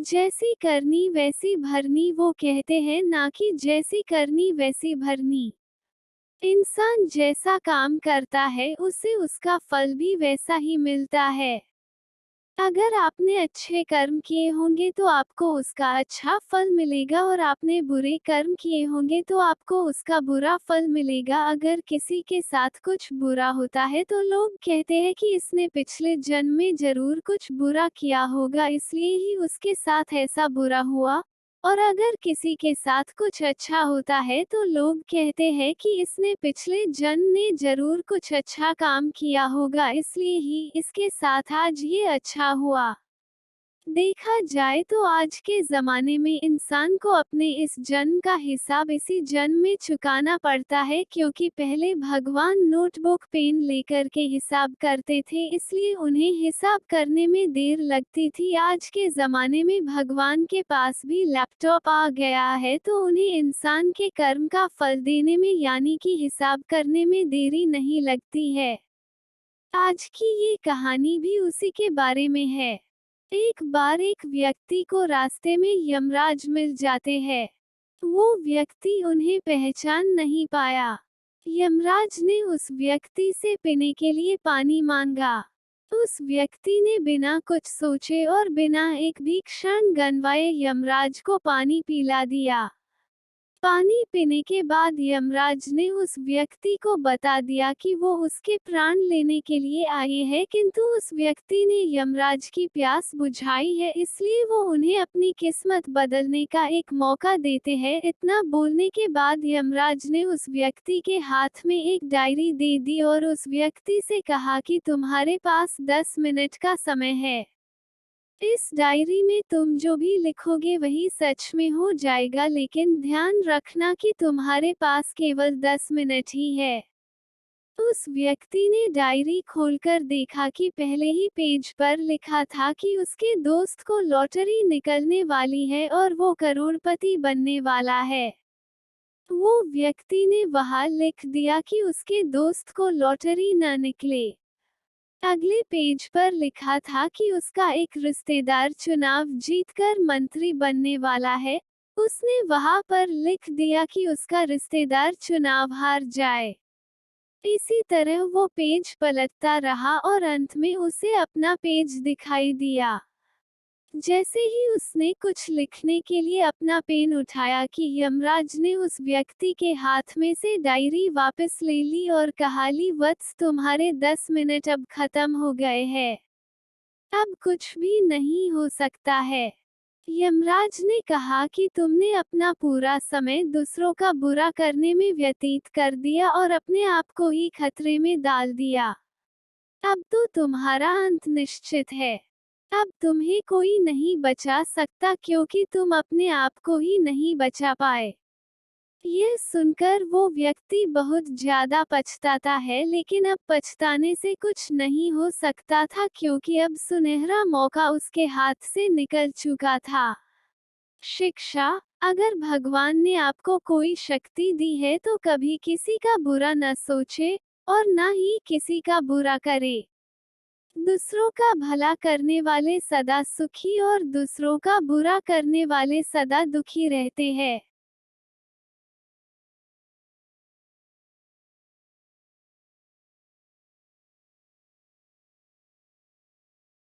जैसी करनी वैसी भरनी, वो कहते हैं ना कि जैसी करनी वैसी भरनी। इंसान जैसा काम करता है उसे उसका फल भी वैसा ही मिलता है। अगर आपने अच्छे कर्म किए होंगे तो आपको उसका अच्छा फल मिलेगा और आपने बुरे कर्म किए होंगे तो आपको उसका बुरा फल मिलेगा। अगर किसी के साथ कुछ बुरा होता है तो लोग कहते हैं कि इसने पिछले जन्म में जरूर कुछ बुरा किया होगा, इसलिए ही उसके साथ ऐसा बुरा हुआ। और अगर किसी के साथ कुछ अच्छा होता है तो लोग कहते हैं कि इसने पिछले जन्म में जरूर कुछ अच्छा काम किया होगा, इसलिए ही इसके साथ आज ये अच्छा हुआ। देखा जाए तो आज के ज़माने में इंसान को अपने इस जन्म का हिसाब इसी जन्म में चुकाना पड़ता है, क्योंकि पहले भगवान नोटबुक पेन लेकर के हिसाब करते थे, इसलिए उन्हें हिसाब करने में देर लगती थी। आज के ज़माने में भगवान के पास भी लैपटॉप आ गया है तो उन्हें इंसान के कर्म का फल देने में यानी कि हिसाब करने में देरी नहीं लगती है। आज की ये कहानी भी उसी के बारे में है। एक बार एक व्यक्ति को रास्ते में यमराज मिल जाते हैं। वो व्यक्ति उन्हें पहचान नहीं पाया। यमराज ने उस व्यक्ति से पीने के लिए पानी मांगा। उस व्यक्ति ने बिना कुछ सोचे और बिना एक भी क्षण गंवाए यमराज को पानी पिला दिया। पानी पीने के बाद यमराज ने उस व्यक्ति को बता दिया कि वो उसके प्राण लेने के लिए आए हैं, किंतु उस व्यक्ति ने यमराज की प्यास बुझाई है, इसलिए वो उन्हें अपनी किस्मत बदलने का एक मौका देते हैं। इतना बोलने के बाद यमराज ने उस व्यक्ति के हाथ में एक डायरी दे दी और उस व्यक्ति से कहा कि तुम्हारे पास 10 मिनट का समय है। इस डायरी में तुम जो भी लिखोगे वही सच में हो जाएगा, लेकिन ध्यान रखना कि तुम्हारे पास केवल 10 मिनट ही है। उस व्यक्ति ने डायरी खोलकर देखा कि पहले ही पेज पर लिखा था कि उसके दोस्त को लॉटरी निकलने वाली है और वो करोड़पति बनने वाला है। वो व्यक्ति ने वहां लिख दिया कि उसके दोस्त को लॉटरी न निकले। अगले पेज पर लिखा था कि उसका एक रिश्तेदार चुनाव जीतकर मंत्री बनने वाला है। उसने वहां पर लिख दिया कि उसका रिश्तेदार चुनाव हार जाए। इसी तरह वो पेज पलटता रहा और अंत में उसे अपना पेज दिखाई दिया। जैसे ही उसने कुछ लिखने के लिए अपना पेन उठाया कि यमराज ने उस व्यक्ति के हाथ में से डायरी वापस ले ली और कहा, ली वत्स, तुम्हारे 10 मिनट अब खत्म हो गए हैं। अब कुछ भी नहीं हो सकता है। यमराज ने कहा कि तुमने अपना पूरा समय दूसरों का बुरा करने में व्यतीत कर दिया और अपने आप को ही खतरे में डाल दिया। अब तो तुम्हारा अंत निश्चित है। अब तुम्हें कोई नहीं बचा सकता, क्योंकि तुम अपने आप को ही नहीं बचा पाए। यह सुनकर वो व्यक्ति बहुत ज्यादा पछताता है, लेकिन अब पछताने से कुछ नहीं हो सकता था, क्योंकि अब सुनहरा मौका उसके हाथ से निकल चुका था। शिक्षा: अगर भगवान ने आपको कोई शक्ति दी है तो कभी किसी का बुरा न सोचे और न ही किसी का बुरा करे। दूसरों का भला करने वाले सदा सुखी और दूसरों का बुरा करने वाले सदा दुखी रहते हैं।